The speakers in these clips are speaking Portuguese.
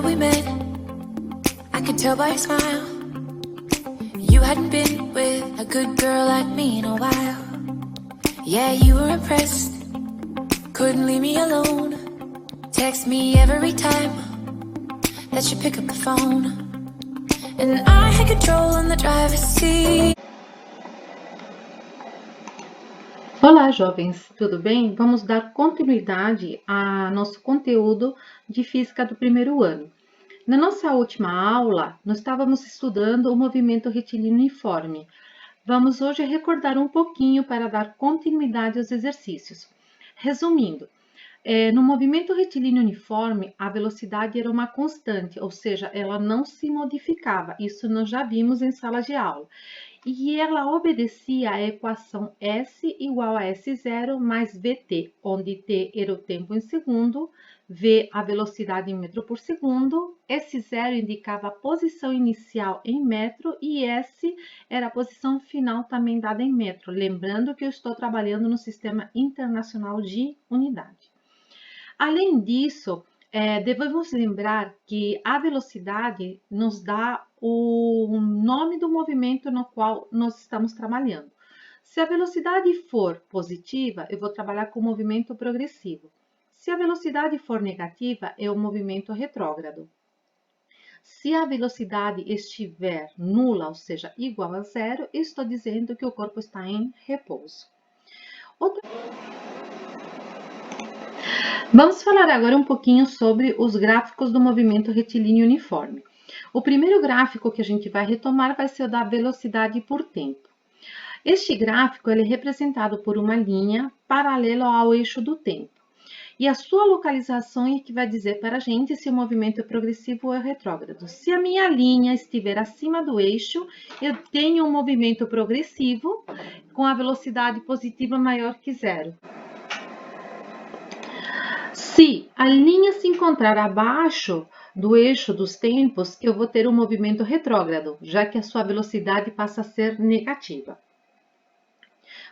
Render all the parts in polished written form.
remember we met, I could tell by your smile. You hadn't been with a good girl like me in a while. Yeah, you were impressed, couldn't leave me alone. Text me every time that you pick up the phone. And I had control on the driver's seat. Olá, jovens, tudo bem? Vamos dar continuidade a nosso conteúdo de Física do primeiro ano. Na nossa última aula, nós estávamos estudando o movimento retilíneo uniforme. Vamos hoje recordar um pouquinho para dar continuidade aos exercícios. Resumindo, no movimento retilíneo uniforme, a velocidade era uma constante, ou seja, ela não se modificava. Isso nós já vimos em sala de aula. E ela obedecia à equação S igual a S0 mais VT, onde T era o tempo em segundo, V a velocidade em metro por segundo, S0 indicava a posição inicial em metro e S era a posição final também dada em metro. Lembrando que eu estou trabalhando no Sistema Internacional de Unidade. Além disso, devemos lembrar que a velocidade nos dá o nome do movimento no qual nós estamos trabalhando. Se a velocidade for positiva, eu vou trabalhar com o movimento progressivo. Se a velocidade for negativa, é o movimento retrógrado. Se a velocidade estiver nula, ou seja, igual a zero, estou dizendo que o corpo está em repouso. Vamos falar agora um pouquinho sobre os gráficos do movimento retilíneo uniforme. O primeiro gráfico que a gente vai retomar vai ser o da velocidade por tempo. Este gráfico ele é representado por uma linha paralela ao eixo do tempo. E a sua localização é que vai dizer para a gente se o movimento é progressivo ou é retrógrado. Se a minha linha estiver acima do eixo, eu tenho um movimento progressivo com a velocidade positiva maior que zero. Se a linha se encontrar abaixo do eixo dos tempos, eu vou ter um movimento retrógrado, já que a sua velocidade passa a ser negativa.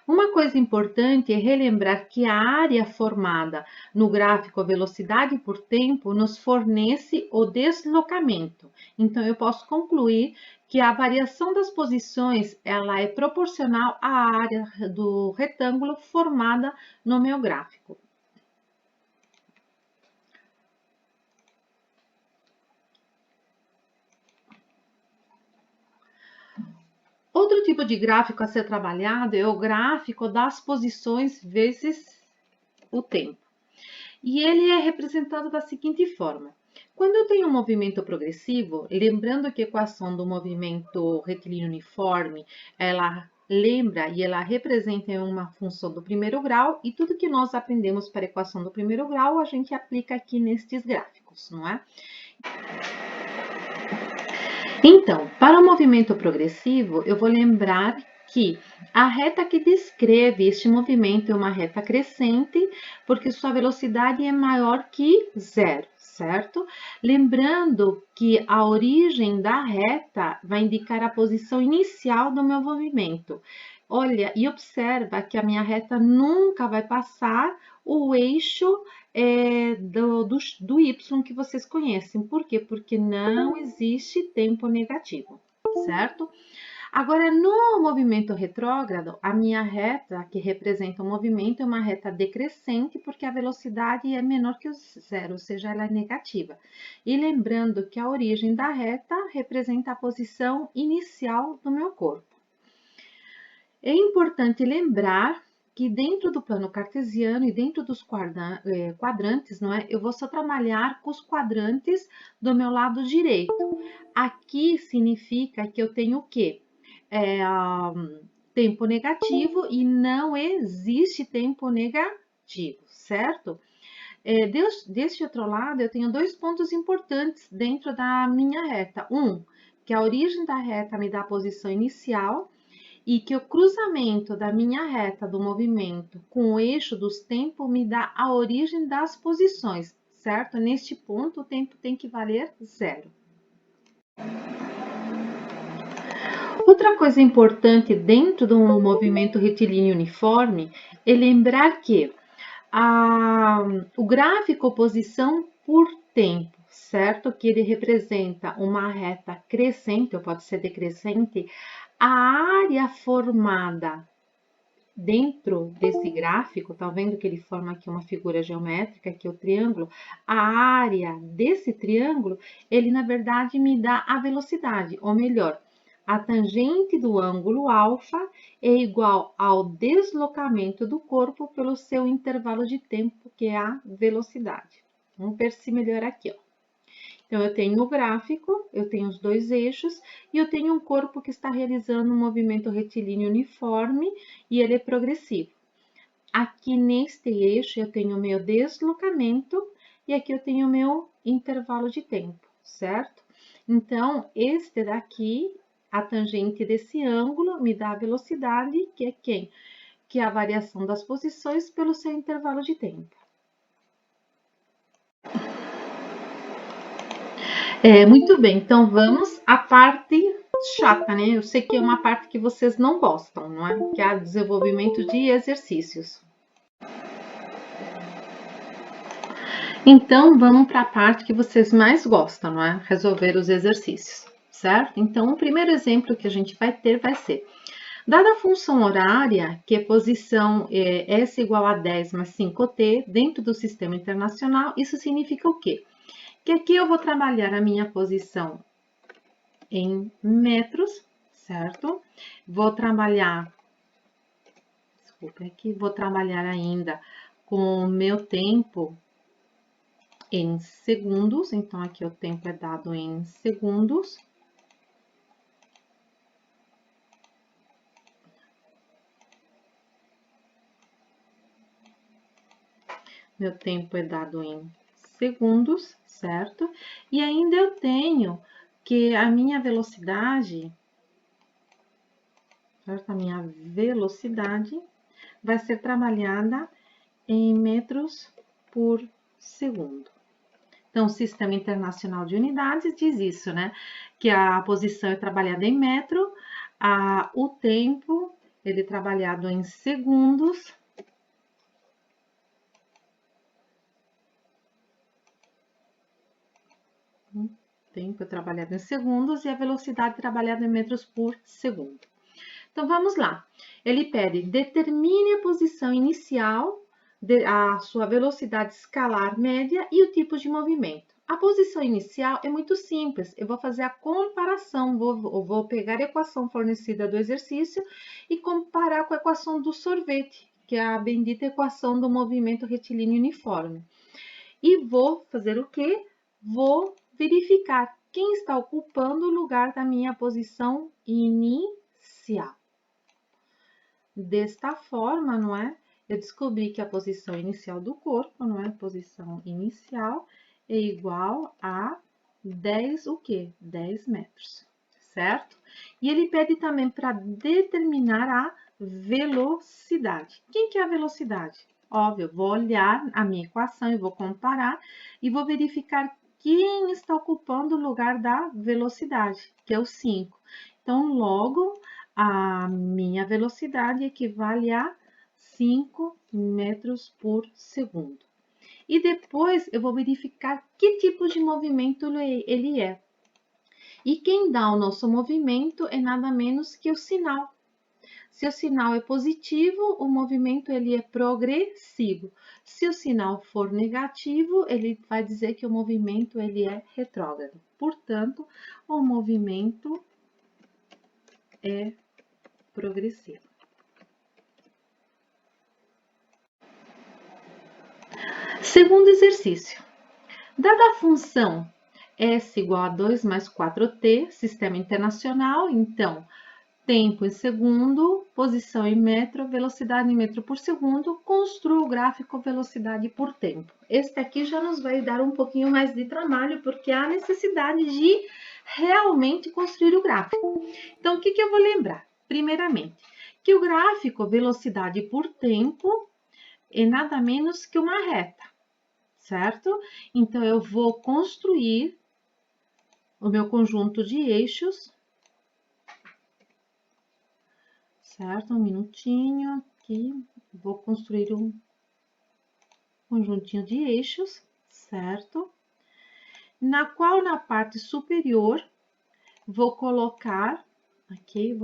Uma coisa importante é relembrar que a área formada no gráfico velocidade por tempo nos fornece o deslocamento. Então, eu posso concluir que a variação das posições ela é proporcional à área do retângulo formada no meu gráfico. Outro tipo de gráfico a ser trabalhado é o gráfico das posições vezes o tempo. E ele é representado da seguinte forma. Quando eu tenho um movimento progressivo, lembrando que a equação do movimento retilíneo uniforme, ela lembra e ela representa uma função do primeiro grau, e tudo que nós aprendemos para a equação do primeiro grau, a gente aplica aqui nestes gráficos, não é? Então, para o movimento progressivo, eu vou lembrar que a reta que descreve este movimento é uma reta crescente, porque sua velocidade é maior que zero, certo? Lembrando que a origem da reta vai indicar a posição inicial do meu movimento. Olha, e observa que a minha reta nunca vai passar o eixo do Y que vocês conhecem. Por quê? Porque não existe tempo negativo, certo? Agora, no movimento retrógrado, a minha reta, que representa o movimento, é uma reta decrescente, porque a velocidade é menor que o zero, ou seja, ela é negativa. E lembrando que a origem da reta representa a posição inicial do meu corpo. É importante lembrar que dentro do plano cartesiano e dentro dos quadrantes, não é? Eu vou só trabalhar com os quadrantes do meu lado direito. Aqui significa que eu tenho o quê? Tempo negativo e não existe tempo negativo, certo? Deste outro lado, eu tenho dois pontos importantes dentro da minha reta. Que a origem da reta me dá a posição inicial, e que o cruzamento da minha reta do movimento com o eixo dos tempos me dá a origem das posições, certo? Neste ponto, o tempo tem que valer zero. Outra coisa importante dentro do movimento retilíneo uniforme é lembrar que o gráfico posição por tempo, certo? Que ele representa uma reta crescente, ou pode ser decrescente, a área formada dentro desse gráfico, tá vendo que ele forma aqui uma figura geométrica, aqui o triângulo, a área desse triângulo, ele na verdade me dá a velocidade, ou melhor, a tangente do ângulo alfa é igual ao deslocamento do corpo pelo seu intervalo de tempo, que é a velocidade. Vamos ver se melhor aqui, ó. Então, eu tenho o gráfico, eu tenho os dois eixos e eu tenho um corpo que está realizando um movimento retilíneo uniforme e ele é progressivo. Aqui neste eixo eu tenho o meu deslocamento e aqui eu tenho o meu intervalo de tempo, certo? Então, este daqui, a tangente desse ângulo, me dá a velocidade, que é quem? Que é a variação das posições pelo seu intervalo de tempo. Muito bem, então vamos à parte chata, né? Eu sei que é uma parte que vocês não gostam, não é? Que é o desenvolvimento de exercícios. Então, vamos para a parte que vocês mais gostam, não é? Resolver os exercícios, certo? Então, o primeiro exemplo que a gente vai ter vai ser: dada a função horária, que é posição S igual a 10 mais 5t dentro do sistema internacional, isso significa o quê? Que aqui eu vou trabalhar a minha posição em metros, certo? Vou trabalhar, desculpa aqui, vou trabalhar ainda com o meu tempo em segundos, então aqui o tempo é dado em segundos. Meu tempo é dado em segundos, certo? E ainda eu tenho que a minha velocidade, certo? A minha velocidade vai ser trabalhada em metros por segundo. Então, o Sistema Internacional de Unidades diz isso, né? Que a posição é trabalhada em metro, o tempo ele é trabalhado em segundos. O tempo é trabalhado em segundos e a velocidade é trabalhada em metros por segundo. Então, vamos lá. Ele pede, determine a posição inicial, a sua velocidade escalar média e o tipo de movimento. A posição inicial é muito simples, eu vou fazer a comparação, vou pegar a equação fornecida do exercício e comparar com a equação do sorvete, que é a bendita equação do movimento retilíneo uniforme. E vou fazer o quê? Vou verificar quem está ocupando o lugar da minha posição inicial. Desta forma, não é? Eu descobri que a posição inicial do corpo, não é? A posição inicial é igual a 10, o quê? 10 metros, certo? E ele pede também para determinar a velocidade. Quem que é a velocidade? Óbvio, eu vou olhar a minha equação e vou comparar e vou verificar quem está ocupando o lugar da velocidade, que é o 5. Então, logo, a minha velocidade equivale a 5 metros por segundo. E depois eu vou verificar que tipo de movimento ele é. E quem dá o nosso movimento é nada menos que o sinal. Se o sinal é positivo, o movimento ele é progressivo. Se o sinal for negativo, ele vai dizer que o movimento ele é retrógrado. Portanto, o movimento é progressivo. Segundo exercício. Dada a função S igual a 2 mais 4t, sistema internacional, então, tempo em segundo, posição em metro, velocidade em metro por segundo, construa o gráfico velocidade por tempo. Este aqui já nos vai dar um pouquinho mais de trabalho, porque há necessidade de realmente construir o gráfico. Então, o que eu vou lembrar? Primeiramente, que o gráfico velocidade por tempo é nada menos que uma reta, certo? Então, eu vou construir o meu conjunto de eixos, certo? Um minutinho aqui, vou construir um conjuntinho de eixos, certo? na qual na parte superior vou colocar aqui,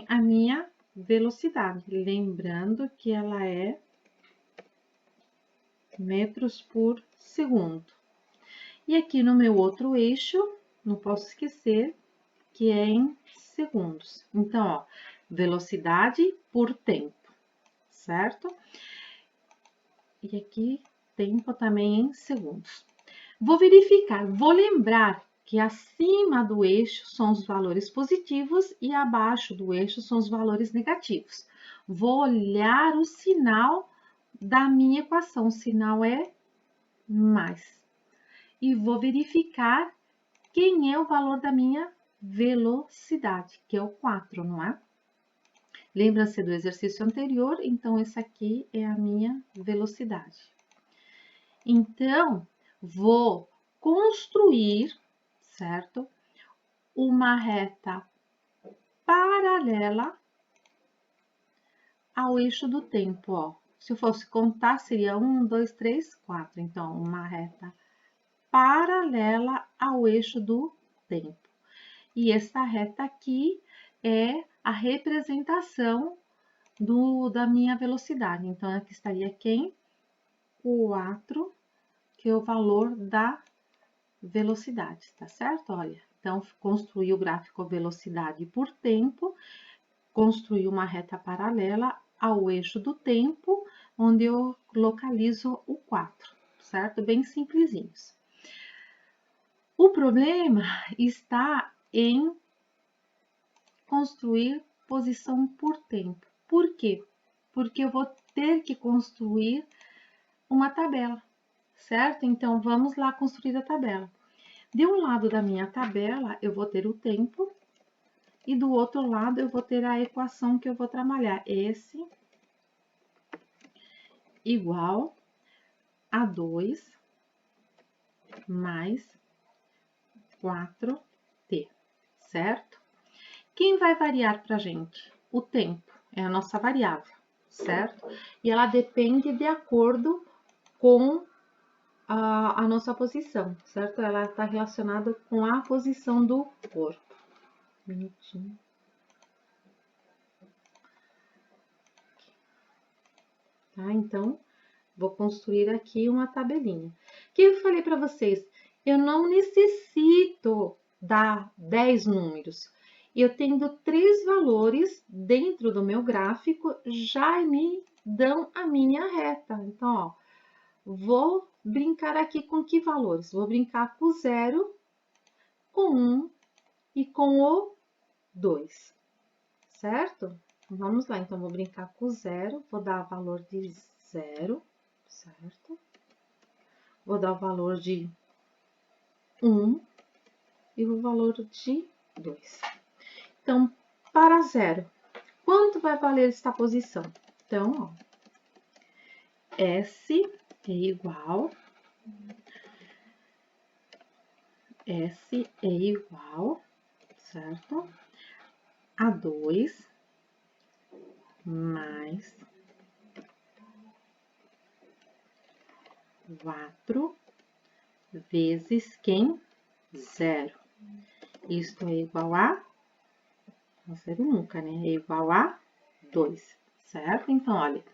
a minha velocidade, lembrando que ela é metros por segundo. E aqui no meu outro eixo, não posso esquecer que é em segundos. Então, ó, velocidade por tempo, certo? E aqui, tempo também em segundos. Vou verificar, vou lembrar que acima do eixo são os valores positivos e abaixo do eixo são os valores negativos. Vou olhar o sinal da minha equação, o sinal é mais. E vou verificar quem é o valor da minha velocidade, que é o 4, não é? Lembra-se do exercício anterior, então esse aqui é a minha velocidade. Então, vou construir, certo? Uma reta paralela ao eixo do tempo, ó. Se eu fosse contar, seria 1, 2, 3, 4. Então, uma reta paralela ao eixo do tempo. E essa reta aqui é a representação da minha velocidade. Então, aqui estaria quem? 4, que é o valor da velocidade, tá certo? Olha, então, construí o gráfico velocidade por tempo, construí uma reta paralela ao eixo do tempo, onde eu localizo o 4, certo? Bem simplesinhos. O problema está em construir posição por tempo. Por quê? Porque eu vou ter que construir uma tabela, certo? Então, vamos lá construir a tabela. De um lado da minha tabela, eu vou ter o tempo, e do outro lado, eu vou ter a equação que eu vou trabalhar. S igual a 2 mais 4t, certo? Quem vai variar para a gente? O tempo é a nossa variável, certo? E ela depende de acordo com a nossa posição, certo? Ela está relacionada com a posição do corpo. Um minutinho. Tá? Então, vou construir aqui uma tabelinha. O que eu falei para vocês? Eu não necessito dar 10 números. Eu tendo 3 valores dentro do meu gráfico, já me dão a minha reta. Então, ó, vou brincar aqui com que valores? Vou brincar com o 0, com 1 e com o 2, certo? Vamos lá, então, vou brincar com o 0, vou dar valor de 0, certo? Vou dar o valor de 1 e o valor de 2. Então, para 0, quanto vai valer esta posição? Então, ó, S é igual certo? A 2 mais 4 vezes quem? 0. Isto é igual a, não zero nunca, né? É igual a 2, certo? Então, olha,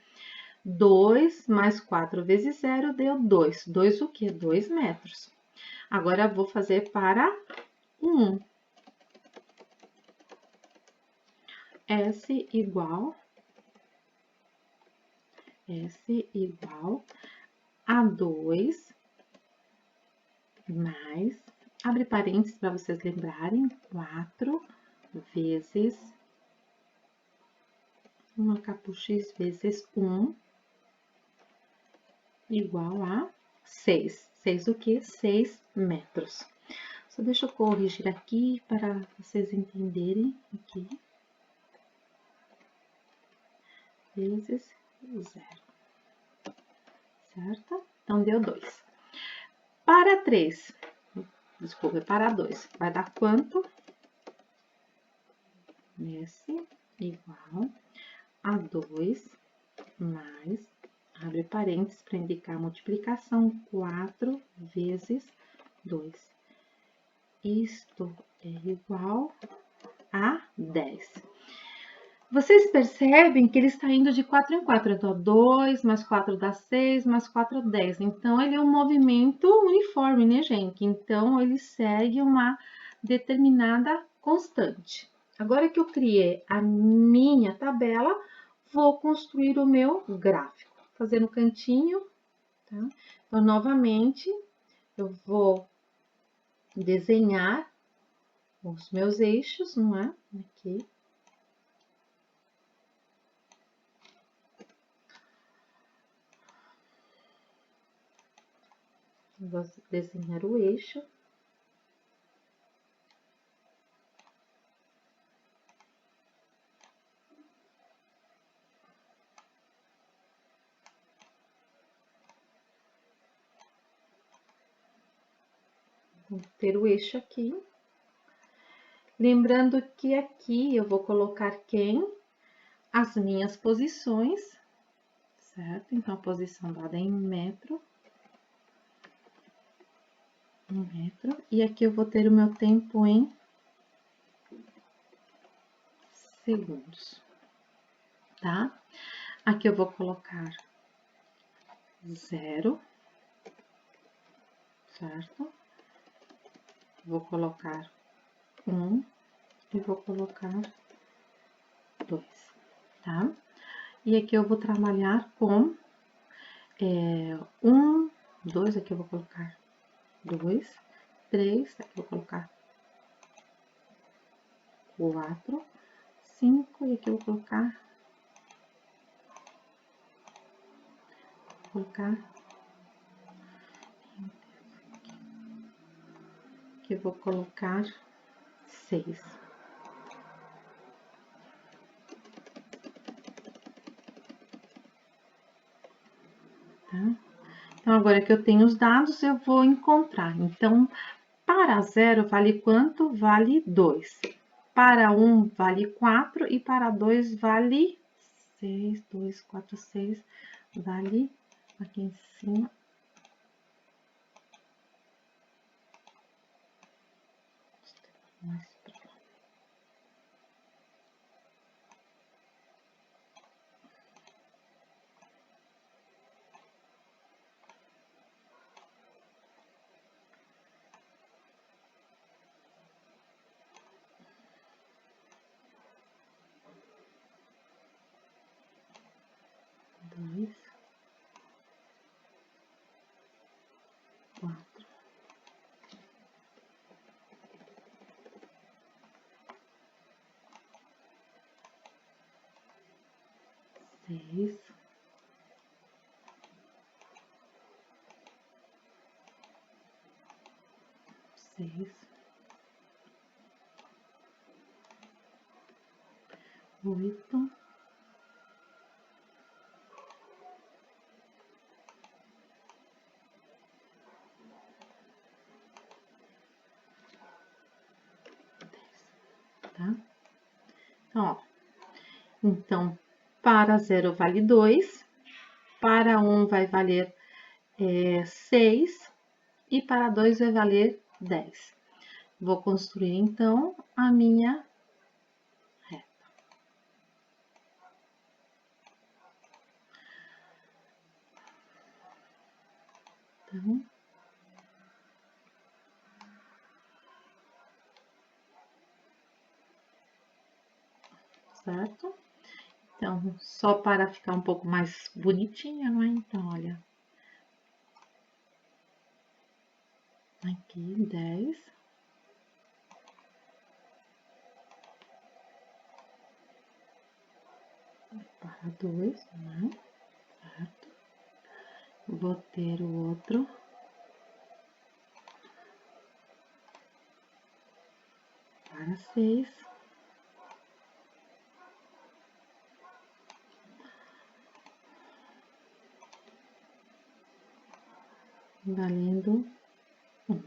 2 mais 4 vezes 0 deu 2. 2 o quê? 2 metros. Agora, eu vou fazer para 1. S igual a 2 mais, abre parênteses para vocês lembrarem, 4 vezes uma capucha x vezes 1 igual a 6. 6 o quê? 6 metros. Só deixa eu corrigir aqui para vocês entenderem aqui. Vezes 0. Certo? Então, deu 2. Para 3, desculpa, para 2, vai dar quanto? S igual a 2 mais abre parênteses para indicar a multiplicação, 4 vezes 2. Isto é igual a 10. Vocês percebem que ele está indo de 4 em 4, então 2 mais 4 dá 6, mais 4 10. Então, ele é um movimento uniforme, né, gente? Então, ele segue uma determinada constante. Agora que eu criei a minha tabela, vou construir o meu gráfico. Fazendo cantinho, tá? Então, novamente, eu vou desenhar os meus eixos, não é? Aqui. Vou desenhar o eixo. Vou ter o eixo aqui. Lembrando que aqui eu vou colocar quem? As minhas posições, certo? Então, a posição dada em metro. E aqui eu vou ter o meu tempo em segundos, tá? Aqui eu vou colocar 0, certo? Vou colocar 1 e vou colocar 2, tá? E aqui eu vou trabalhar com 1, 2, aqui eu vou colocar 2, 3, aqui eu vou colocar 4, 5, e aqui eu vou colocar aqui eu vou colocar 6. Tá? Então, agora que eu tenho os dados, eu vou encontrar. Então, para 0 vale quanto? Vale 2. Para 1 vale 4 e para 2 vale 6. 2, 4, 6 vale aqui em cima. Mais pra lá. Dois, 4, 6, 6, 8, 10, tá? Então, ó. Então, para 0 vale 2, para 1 vai valer 6 e para 2 vai valer 10. Vou construir, então, a minha reta. Então, certo? Então, só para ficar um pouco mais bonitinha, não é? Então, olha. Aqui, 10. Para 2, né? Certo? Vou ter o outro. Para 6. Valendo 1.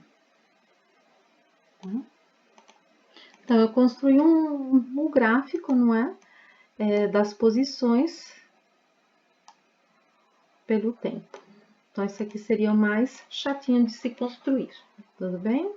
Tá? Então, eu construí um gráfico, não é? Das posições pelo tempo. Então, esse aqui seria o mais chatinho de se construir, tudo bem?